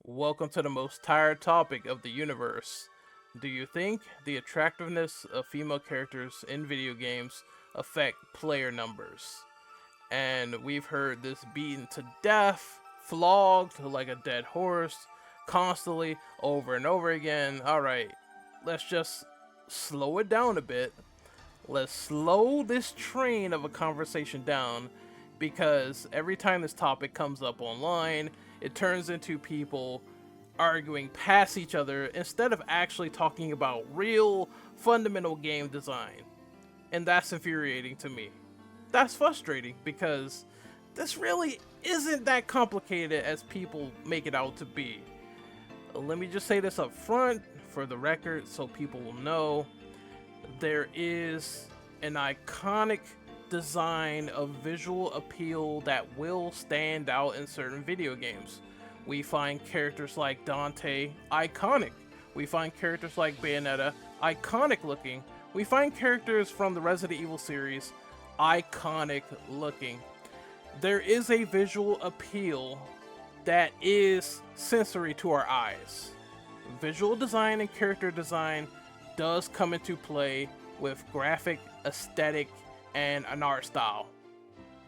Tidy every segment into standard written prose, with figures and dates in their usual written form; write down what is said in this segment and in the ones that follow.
Welcome to the most tired topic of the universe. Do you think the attractiveness of female characters in video games affect player numbers? And we've heard this beaten to death, flogged like a dead horse, constantly over and over again. Alright, let's just slow it down a bit. Let's slow this train of a conversation down because every time this topic comes up online, it turns into people arguing past each other instead of actually talking about real, fundamental game design. And that's infuriating to me. That's frustrating because this really isn't that complicated as people make it out to be. Let me just say this up front for the record so people will know. There is an iconic design of visual appeal that will stand out in certain video games. We find characters like Dante iconic. We find characters like Bayonetta iconic looking. We find characters from the Resident Evil series iconic looking. There is a visual appeal that is sensory to our eyes. Visual design and character design does come into play with graphic, aesthetic, and an art style.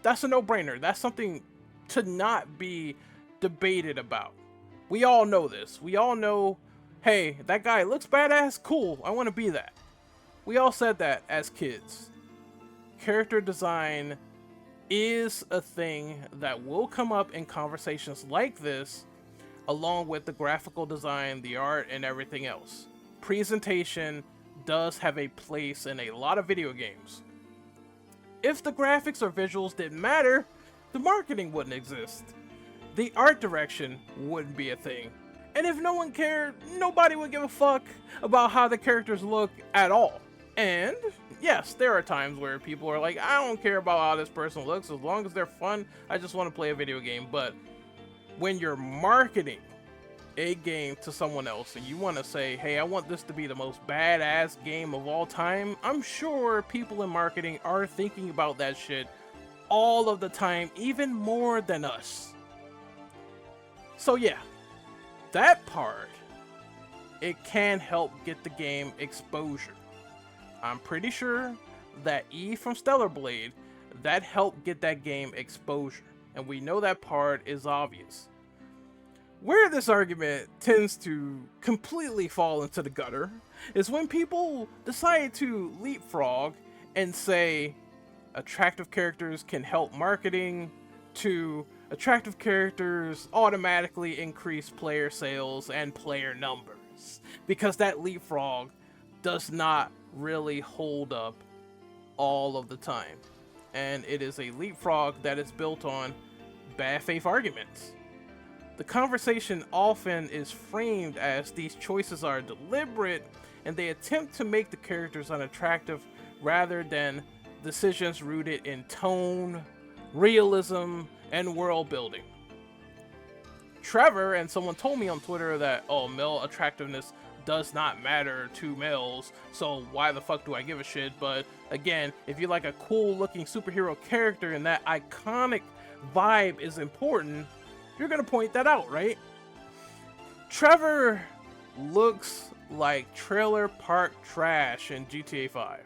That's a no-brainer. That's something to not be debated about. We all know this. We all know, hey, that guy looks badass, cool, I want to be that. We all said that as kids. Character design is a thing that will come up in conversations like this, along with the graphical design, the art, and everything else. Presentation does have a place in a lot of video games. If the graphics or visuals didn't matter, the marketing wouldn't exist. The art direction wouldn't be a thing. And if no one cared, nobody would give a fuck about how the characters look at all. And yes, there are times where people are like, I don't care about how this person looks, as long as they're fun, I just want to play a video game. But when you're marketing a game to someone else and you want to say, hey, I want this to be the most badass game of all time, I'm sure people in marketing are thinking about that shit all of the time, even more than us. So yeah, that part, it can help get the game exposure. I'm pretty sure that E from Stellar Blade, that helped get that game exposure, and we know that part is obvious. Where this argument tends to completely fall into the gutter is when people decide to leapfrog and say attractive characters can help marketing, to attractive characters automatically increase player sales and player numbers, because that leapfrog does not really hold up all of the time. And it is a leapfrog that is built on bad faith arguments. The conversation often is framed as these choices are deliberate and they attempt to make the characters unattractive rather than decisions rooted in tone, realism, and world building. Trevor and someone told me on Twitter that, oh, male attractiveness does not matter to males, so why the fuck do I give a shit? But again, if you like a cool looking superhero character and that iconic vibe is important, you're gonna point that out, right? Trevor looks like trailer park trash in GTA 5.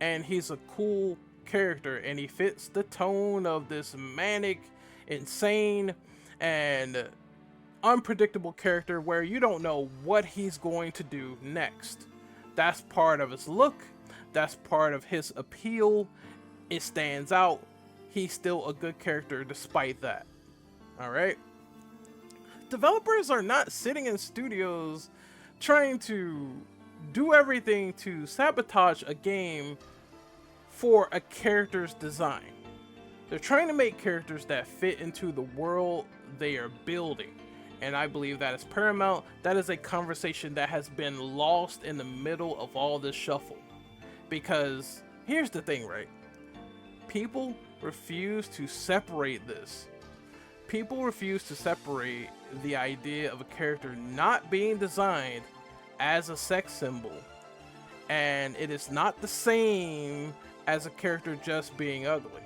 And he's a cool character and he fits the tone of this manic, insane, and unpredictable character where you don't know what he's going to do next. That's part of his look, that's part of his appeal. It stands out. He's still a good character despite that. Alright? Developers are not sitting in studios trying to do everything to sabotage a game for a character's design. They're trying to make characters that fit into the world they are building. And I believe that is paramount. That is a conversation that has been lost in the middle of all this shuffle. Because here's the thing, right? People refuse to separate this. People refuse to separate the idea of a character not being designed as a sex symbol. And it is not the same as a character just being ugly.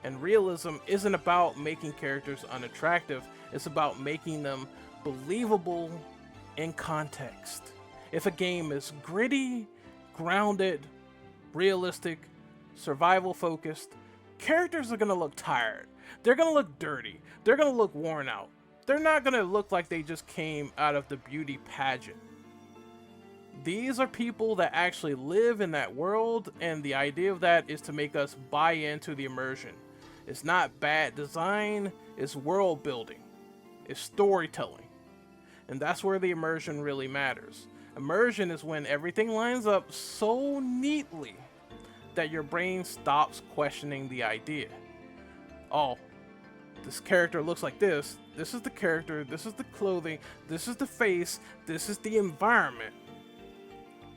And realism isn't about making characters unattractive, it's about making them believable in context. If a game is gritty, grounded, realistic, survival focused, characters are gonna look tired. They're gonna look dirty. They're gonna look worn out. They're not gonna look like they just came out of the beauty pageant. These are people that actually live in that world, and the idea of that is to make us buy into the immersion. It's not bad design, it's world building, it's storytelling. And that's where the immersion really matters. Immersion is when everything lines up so neatly that your brain stops questioning the idea. Oh, this character looks like this. This is the character, this is the clothing, this is the face, this is the environment.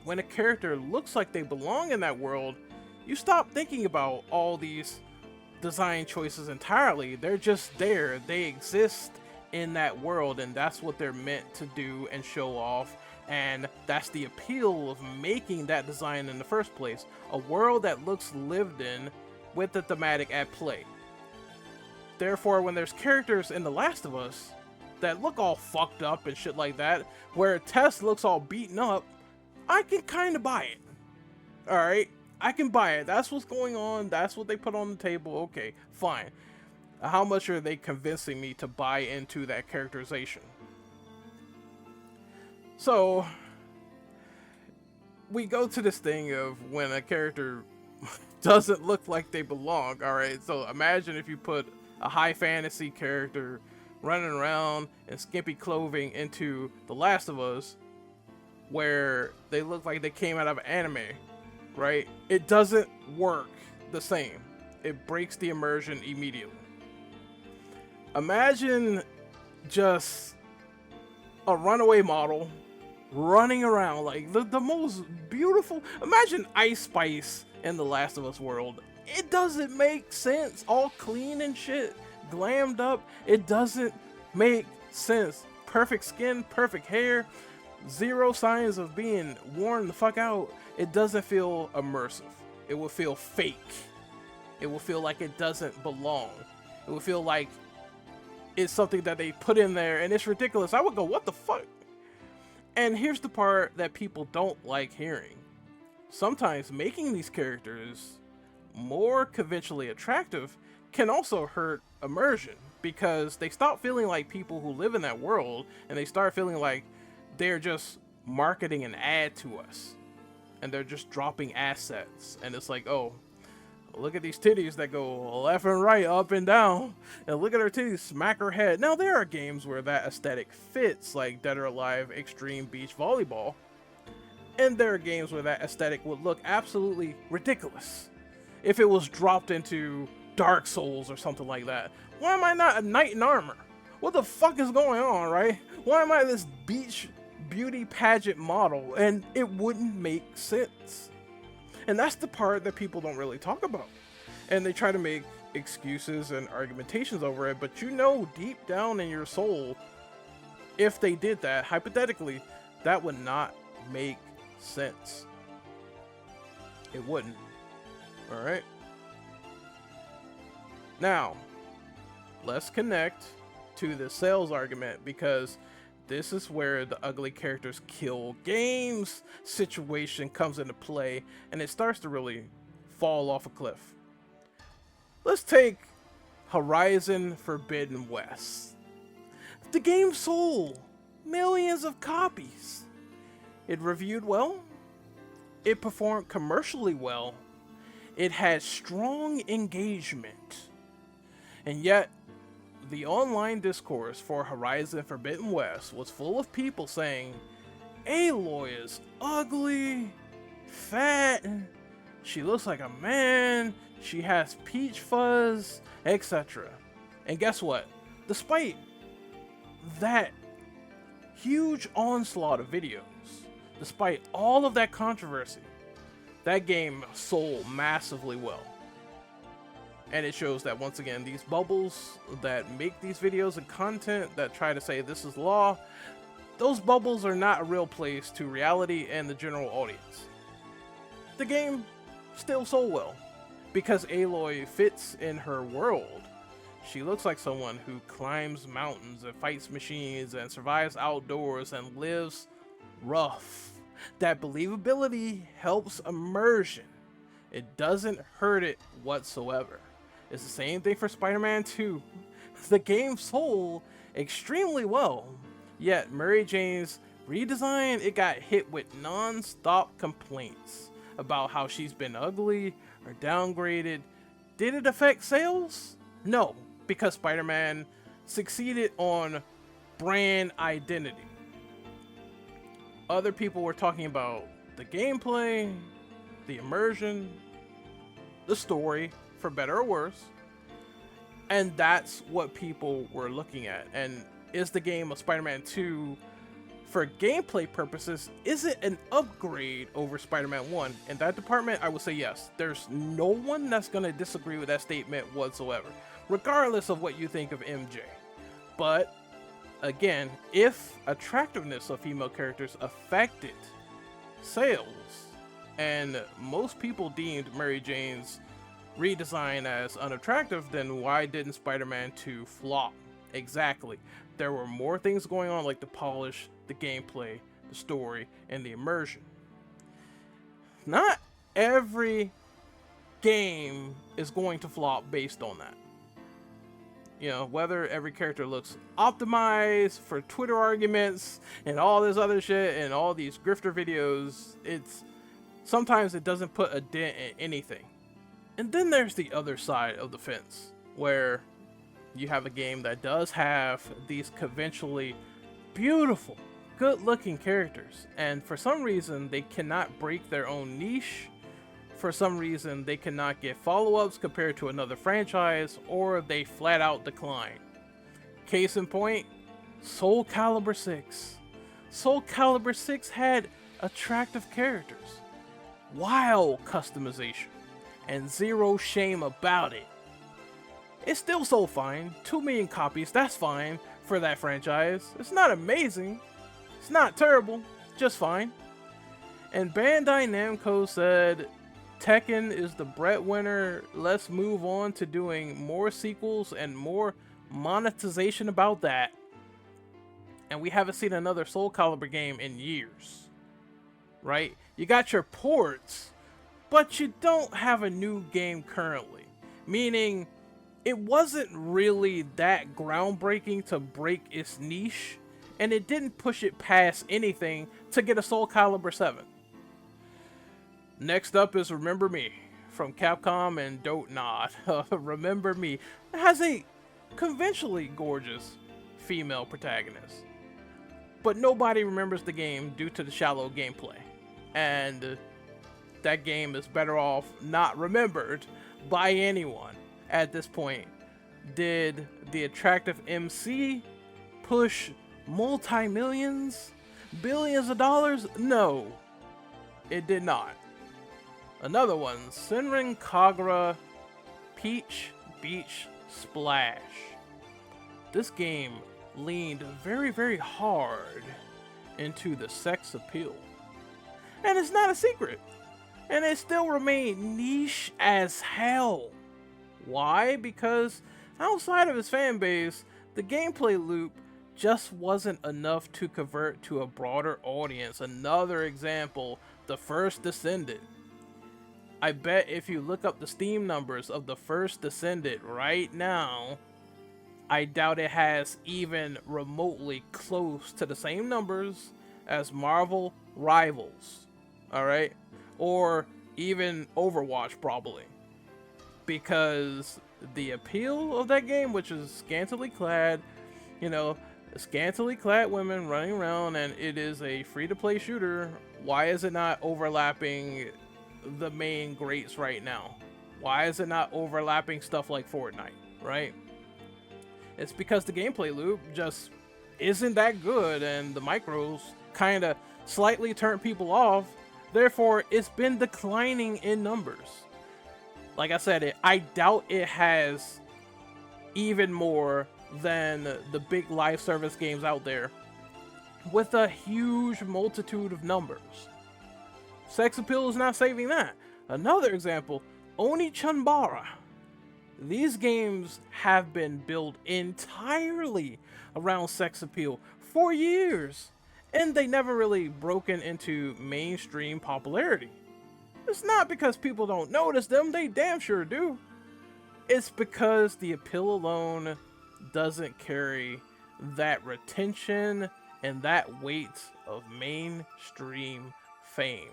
When a character looks like they belong in that world, you stop thinking about all these design choices entirely. They're just there. They exist in that world, and that's what they're meant to do and show off. And that's the appeal of making that design in the first place. A world that looks lived in with the thematic at play. Therefore, when there's characters in The Last of Us that look all fucked up and shit like that, where Tess looks all beaten up, I can kind of buy it. Alright? I can buy it. That's what's going on. That's what they put on the table. Okay, fine. How much are they convincing me to buy into that characterization? So, we go to this thing of when a character doesn't look like they belong. Alright, so imagine if you put a high fantasy character running around in skimpy clothing into The Last of Us, where they look like they came out of anime, right? It doesn't work the same. It breaks the immersion immediately. Imagine just a runaway model running around like the most beautiful. Imagine Ice Spice in The Last of Us world. It doesn't make sense. All clean and shit, glammed up. It doesn't make sense. Perfect skin, perfect hair, zero signs of being worn the fuck out. It doesn't feel immersive. It will feel fake. It will feel like it doesn't belong. It will feel like it's something that they put in there and it's ridiculous. I would go, what the fuck? And here's the part that people don't like hearing. Sometimes making these characters more conventionally attractive can also hurt immersion, because they stop feeling like people who live in that world and they start feeling like they're just marketing an ad to us and they're just dropping assets. And it's like, oh, look at these titties that go left and right, up and down, and look at her titties smack her head. Now there are games where that aesthetic fits, like Dead or Alive Extreme Beach Volleyball, and there are games where that aesthetic would look absolutely ridiculous if it was dropped into Dark Souls or something like that. Why am I not a knight in armor? What the fuck is going on, right? Why am I this beach beauty pageant model? And it wouldn't make sense. And that's the part that people don't really talk about. And they try to make excuses and argumentations over it, but you know deep down in your soul, if they did that, hypothetically, that would not make sense. It wouldn't. Alright? Now, let's connect to the sales argument, because this is where the ugly characters kill games situation comes into play, and it starts to really fall off a cliff. Let's take Horizon Forbidden West. The game sold millions of copies. It reviewed well. It performed commercially well. It had strong engagement. And yet, the online discourse for Horizon Forbidden West was full of people saying, Aloy is ugly, fat, she looks like a man, she has peach fuzz, etc. And guess what? Despite that huge onslaught of videos, despite all of that controversy, that game sold massively well. And it shows that, once again, these bubbles that make these videos and content that try to say this is law, those bubbles are not a real place to reality and the general audience. The game still sold well because Aloy fits in her world. She looks like someone who climbs mountains and fights machines and survives outdoors and lives rough. That believability helps Immersion. It doesn't hurt it whatsoever. It's the same thing for Spider-Man 2. The game sold extremely well, yet Mary Jane's redesign, it got hit with non-stop complaints about how she's been ugly or downgraded. Did it affect sales? No, because Spider-Man succeeded on brand identity. Other people were talking about the gameplay, the immersion, the story, for better or worse. And that's what people were looking at. And is the game of Spider-Man 2, for gameplay purposes, is it an upgrade over Spider-Man 1? In that department, I would say yes. There's no one that's going to disagree with that statement whatsoever, regardless of what you think of MJ. But again, if attractiveness of female characters affected sales, and most people deemed Mary Jane's redesign as unattractive, then why didn't Spider-Man 2 flop? Exactly. There were more things going on, like the polish, the gameplay, the story, and the immersion. Not every game is going to flop based on that. You know, whether every character looks optimized for Twitter arguments and all this other shit and all these grifter videos, sometimes it doesn't put a dent in anything. And then there's the other side of the fence, where you have a game that does have these conventionally beautiful, good-looking characters, and for some reason they cannot break their own niche. For some reason they cannot get follow-ups compared to another franchise, or they flat out decline. Case in point, Soul Calibur 6. Soul Calibur 6 had attractive characters, wild customization, and zero shame about it. It still sold fine, 2 million copies, that's fine for that franchise. It's not amazing, it's not terrible, just fine. And Bandai Namco said, Tekken is the breadwinner, let's move on to doing more sequels and more monetization about that. And we haven't seen another Soul Calibur game in years, right? You got your ports, but you don't have a new game currently. Meaning, it wasn't really that groundbreaking to break its niche, and it didn't push it past anything to get a Soul Calibur 7. Next up is Remember Me from Capcom and Don't Nod. Remember Me. It has a conventionally gorgeous female protagonist, but nobody remembers the game due to the shallow gameplay. And that game is better off not remembered by anyone at this point. Did the attractive MC push multi-millions, billions of dollars? No, it did not. Another one, Senran Kagura Peach Beach Splash. This game leaned very, very hard into the sex appeal. And it's not a secret. And it still remained niche as hell. Why? Because outside of its fan base, the gameplay loop just wasn't enough to convert to a broader audience. Another example, the first Descendant. I bet if you look up the Steam numbers of the first Descendant right now, I doubt it has even remotely close to the same numbers as Marvel Rivals. Alright? Or even Overwatch, probably. Because the appeal of that game, which is scantily clad, scantily clad women running around, and it is a free-to-play shooter, why is it not overlapping the main greats right now? Why is it not overlapping stuff like Fortnite, right? It's because the gameplay loop just isn't that good, and the micros kind of slightly turn people off. Therefore, it's been declining in numbers. Like I said, I doubt it has even more than the big live service games out there with a huge multitude of numbers. Sex appeal is not saving that. Another example, Oni Chanbara. These games have been built entirely around sex appeal for years, and they never really broken into mainstream popularity. It's not because people don't notice them, they damn sure do. It's because the appeal alone doesn't carry that retention and that weight of mainstream fame.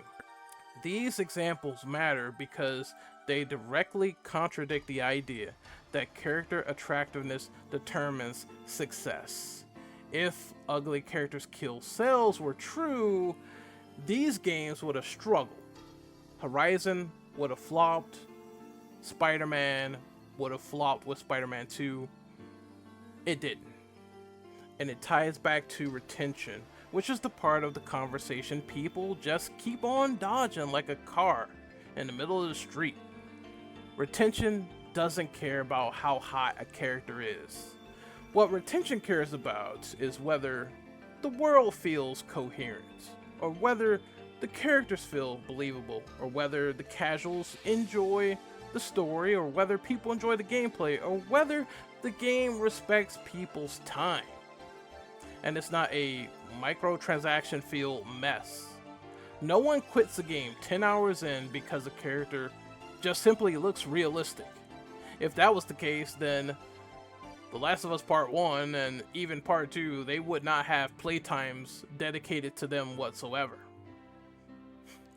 These examples matter because they directly contradict the idea that character attractiveness determines success. If ugly characters kill sales were true, these games would have struggled. Horizon would have flopped, Spider-Man would have flopped with Spider-Man 2. It didn't. And it ties back to retention, which is the part of the conversation people just keep on dodging like a car in the middle of the street. Retention doesn't care about how hot a character is. What retention cares about is whether the world feels coherent, or whether the characters feel believable, or whether the casuals enjoy the story, or whether people enjoy the gameplay, or whether the game respects people's time. And it's not a microtransaction filled mess. No one quits the game 10 hours in because a character just simply looks realistic. If that was the case, then The Last of Us Part 1 and even Part 2, they would not have playtimes dedicated to them whatsoever.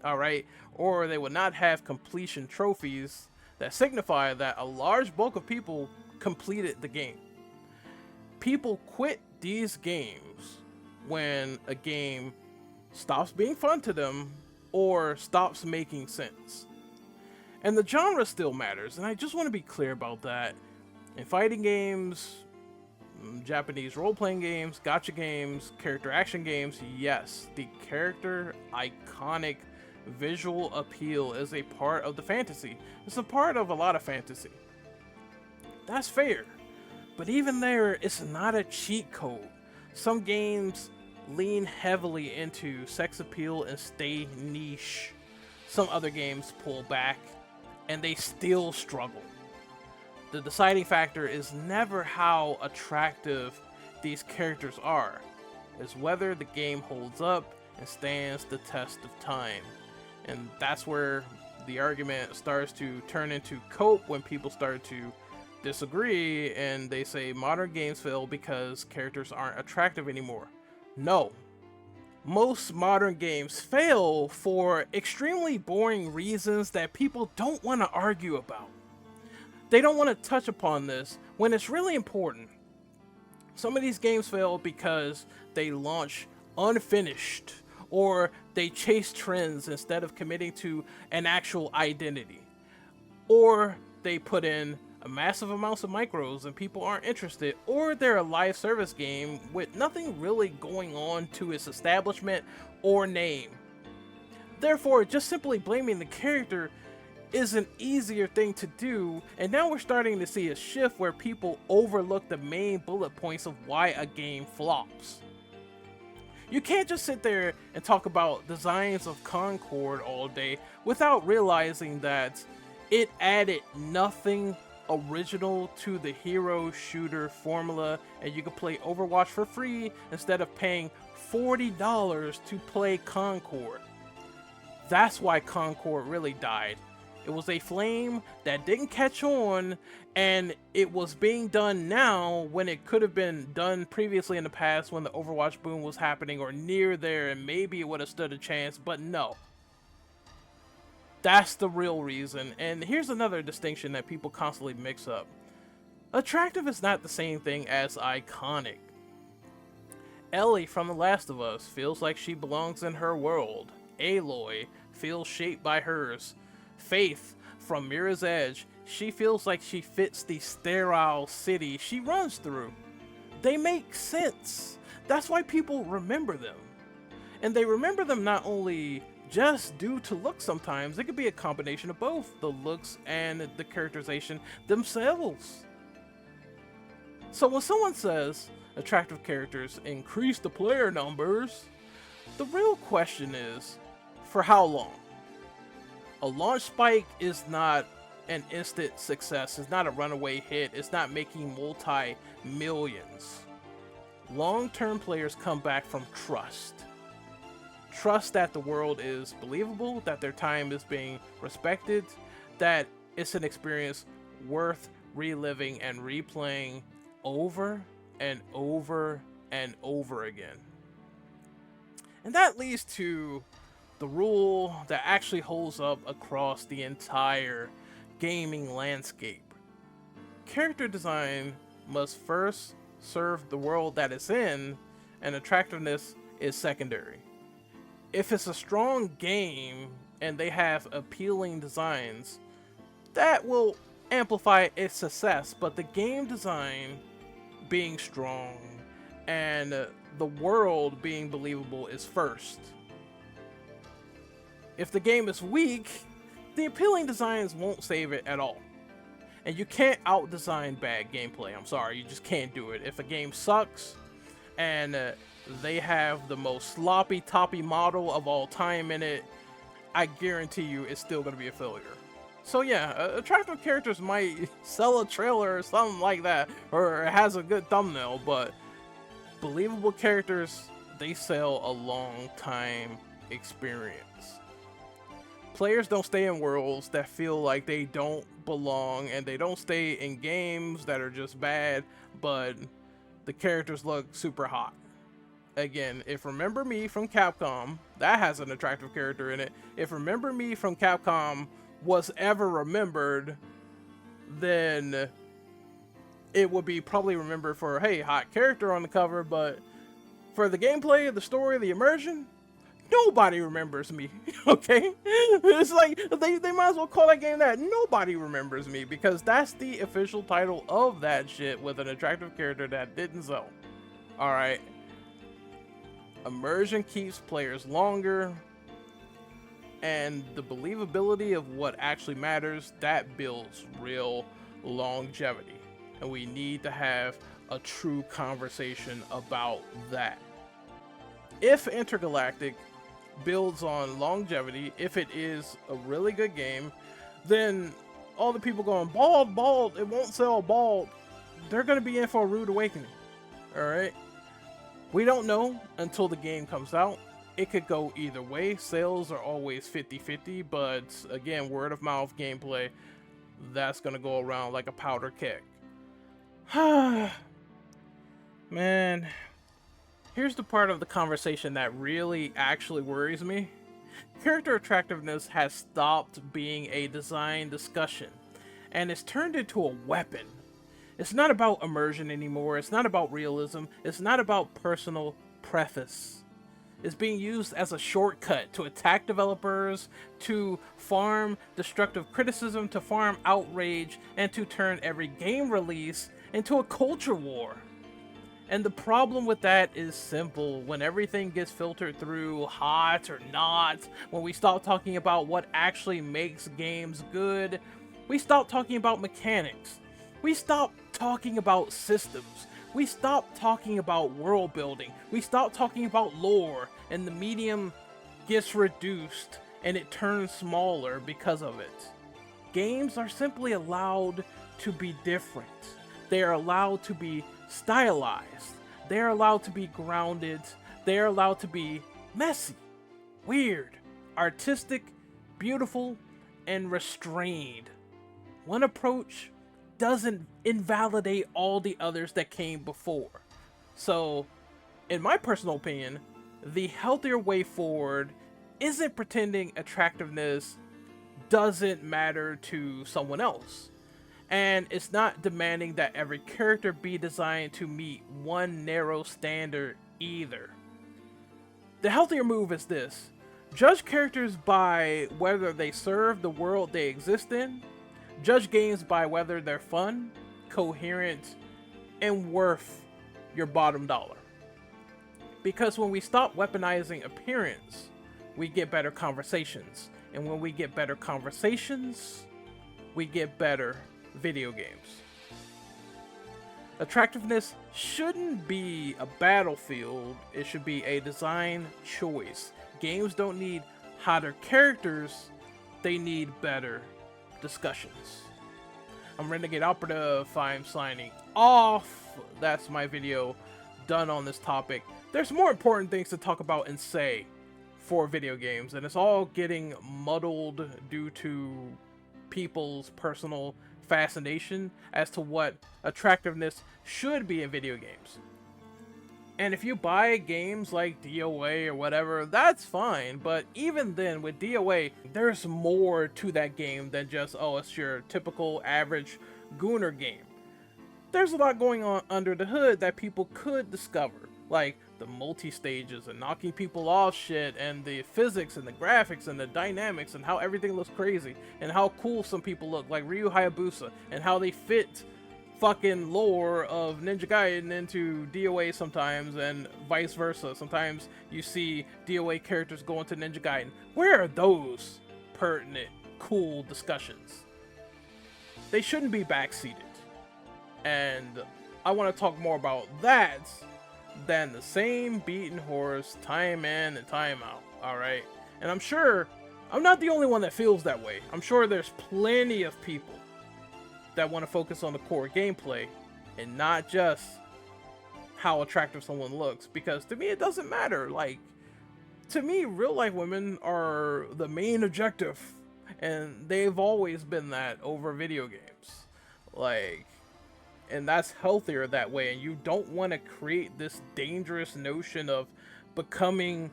Alright? Or they would not have completion trophies that signify that a large bulk of people completed the game. People quit these games when a game stops being fun to them or stops making sense. And the genre still matters, and I just want to be clear about that. In fighting games, Japanese role-playing games, gacha games, character action games, yes, the character iconic visual appeal is a part of the fantasy. It's a part of a lot of fantasy. That's fair. But even there, it's not a cheat code. Some games lean heavily into sex appeal and stay niche. Some other games pull back, and they still struggle. The deciding factor is never how attractive these characters are. It's whether the game holds up and stands the test of time. And that's where the argument starts to turn into cope when people start to disagree and they say modern games fail because characters aren't attractive anymore. No. Most modern games fail for extremely boring reasons that people don't want to argue about. They don't want to touch upon this when it's really important. Some of these games fail because they launch unfinished, or they chase trends instead of committing to an actual identity, or they put in a massive amounts of micros and people aren't interested, or they're a live service game with nothing really going on to its establishment or name. Therefore, just simply blaming the character is an easier thing to do, and now we're starting to see a shift where people overlook the main bullet points of why a game flops. You can't just sit there and talk about designs of Concord all day without realizing that it added nothing original to the hero shooter formula, and you could play Overwatch for free instead of paying $40 to play Concord. That's why Concord really died. It was a flame that didn't catch on, and it was being done now when it could have been done previously in the past when the Overwatch boom was happening or near there, and maybe it would have stood a chance, but no. That's the real reason. And here's another distinction that people constantly mix up. Attractive is not the same thing as iconic. Ellie from The Last of Us feels like she belongs in her world. Aloy feels shaped by hers. Faith from Mirror's Edge, she feels like she fits the sterile city she runs through. They make sense. That's why people remember them. And they remember them not only just due to looks sometimes, it could be a combination of both, the looks and the characterization themselves. So when someone says attractive characters increase the player numbers, the real question is, for how long? A launch spike is not an instant success. It's not a runaway hit. It's not making multi-millions. Long-term players come back from trust. Trust that the world is believable, that their time is being respected, that it's an experience worth reliving and replaying over and over and over again. And that leads to the rule that actually holds up across the entire gaming landscape. Character design must first serve the world that it's in, and attractiveness is secondary. If it's a strong game and they have appealing designs, that will amplify its success, but the game design being strong and the world being believable is first. If the game is weak, the appealing designs won't save it at all. And you can't out-design bad gameplay. I'm sorry, you just can't do it. If a game sucks and they have the most sloppy toppy model of all time in it, I guarantee you it's still going to be a failure. So yeah, attractive characters might sell a trailer or something like that, or it has a good thumbnail, but believable characters, they sell a long time experience. Players don't stay in worlds that feel like they don't belong, and they don't stay in games that are just bad, but the characters look super hot. Again, if Remember Me from Capcom, that has an attractive character in it, if Remember Me from Capcom was ever remembered, then it would be probably remembered for, hey, hot character on the cover, but for the gameplay, the story, the immersion, nobody remembers me. Okay? It's like, they might as well call that game that. Nobody remembers me, because that's the official title of that shit with an attractive character that didn't sell. Alright. Immersion keeps players longer, and the believability of what actually matters, that builds real longevity. And we need to have a true conversation about that. If Intergalactic builds on longevity, if it is a really good game, then all the people going, bald, it won't sell bald, they're going to be in for a rude awakening. Alright? We don't know until the game comes out. It could go either way. Sales are always 50-50, but again, word of mouth gameplay, that's going to go around like a powder keg. Man, here's the part of the conversation that really actually worries me. Character attractiveness has stopped being a design discussion, and it's turned into a weapon. It's not about immersion anymore. It's not about realism. It's not about personal preface. It's being used as a shortcut to attack developers, to farm destructive criticism, to farm outrage, and to turn every game release into a culture war. And the problem with that is simple. When everything gets filtered through hot or not, when we stop talking about what actually makes games good, we stop talking about mechanics. We stop talking about systems. We stop talking about world building. We stop talking about lore, and the medium gets reduced and it turns smaller because of it. Games are simply allowed to be different. They are allowed to be stylized. They are allowed to be grounded. They are allowed to be messy, weird, artistic, beautiful, and restrained. One approach doesn't invalidate all the others that came before. So, in my personal opinion, the healthier way forward isn't pretending attractiveness doesn't matter to someone else. And it's not demanding that every character be designed to meet one narrow standard either. The healthier move is this: judge characters by whether they serve the world they exist in. Judge games by whether they're fun, coherent, and worth your bottom dollar. Because when we stop weaponizing appearance, we get better conversations. And when we get better conversations, we get better video games. Attractiveness shouldn't be a battlefield, it should be a design choice. Games don't need hotter characters, they need better discussions. I'm Renegade Operative. I'm signing off. That's my video done on this topic. There's more important things to talk about and say for video games, and it's all getting muddled due to people's personal fascination as to what attractiveness should be in video games. And if you buy games like DOA or whatever, that's fine, but even then, with DOA, there's more to that game than just, oh, it's your typical average Gooner game. There's a lot going on under the hood that people could discover, like the multi-stages and knocking people off shit, and the physics and the graphics and the dynamics and how everything looks crazy, and how cool some people look, like Ryu Hayabusa, and how they fit fucking lore of Ninja Gaiden into DOA sometimes, and vice versa. Sometimes you see DOA characters go into Ninja Gaiden. Where are those pertinent, cool discussions? They shouldn't be backseated. And I want to talk more about that than the same beaten horse time in and time out, alright? And I'm sure I'm not the only one that feels that way. I'm sure there's plenty of people that want to focus on the core gameplay and not just how attractive someone looks, because to me it doesn't matter. Like, to me, real life women are the main objective, and they've always been that over video games. Like, and that's healthier that way, and you don't want to create this dangerous notion of becoming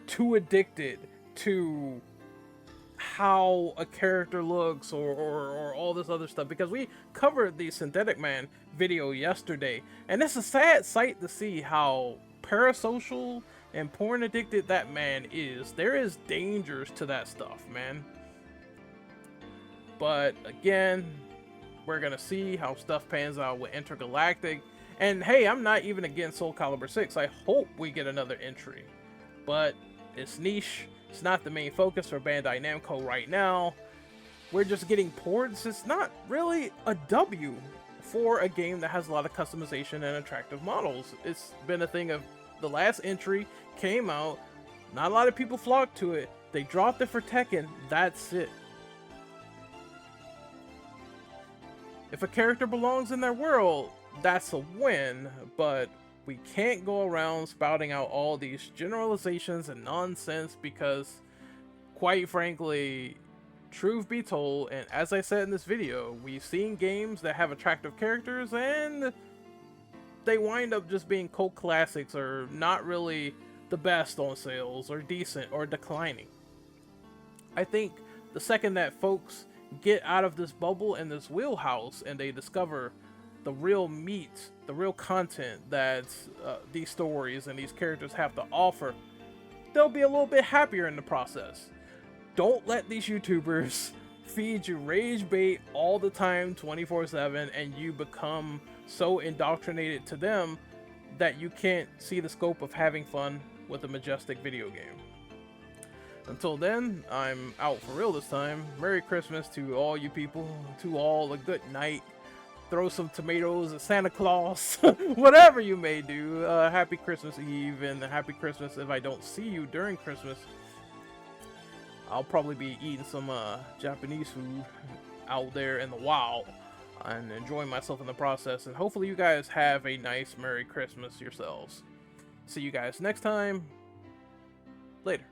too addicted to how a character looks or all this other stuff, because we covered the Synthetic Man video yesterday, and it's a sad sight to see how parasocial and porn addicted that man is. There is dangers to that stuff, man. But again, we're gonna see how stuff pans out with Intergalactic. And hey, I'm not even against Soul Calibur 6. I hope we get another entry, but it's niche. It's not the main focus for Bandai Namco right now. We're just getting ports. It's not really a W for a game that has a lot of customization and attractive models. It's been a thing of the last entry came out, not a lot of people flocked to it. They dropped it for Tekken. That's it. If a character belongs in their world, that's a win, but we can't go around spouting out all these generalizations and nonsense, because, quite frankly, truth be told, and as I said in this video, we've seen games that have attractive characters and they wind up just being cult classics, or not really the best on sales, or decent, or declining. I think the second that folks get out of this bubble and this wheelhouse and they discover the real meat, the real content that these stories and these characters have to offer, they'll be a little bit happier in the process. Don't let these YouTubers feed you rage bait all the time 24/7 and you become so indoctrinated to them that you can't see the scope of having fun with a majestic video game. Until then, I'm out for real this time. Merry Christmas to all you people, to all a good night. Throw some tomatoes at Santa Claus, whatever you may do. Happy Christmas Eve, and happy Christmas if I don't see you during Christmas. I'll probably be eating some Japanese food out there in the wild and enjoying myself in the process. And hopefully you guys have a nice Merry Christmas yourselves. See you guys next time. Later.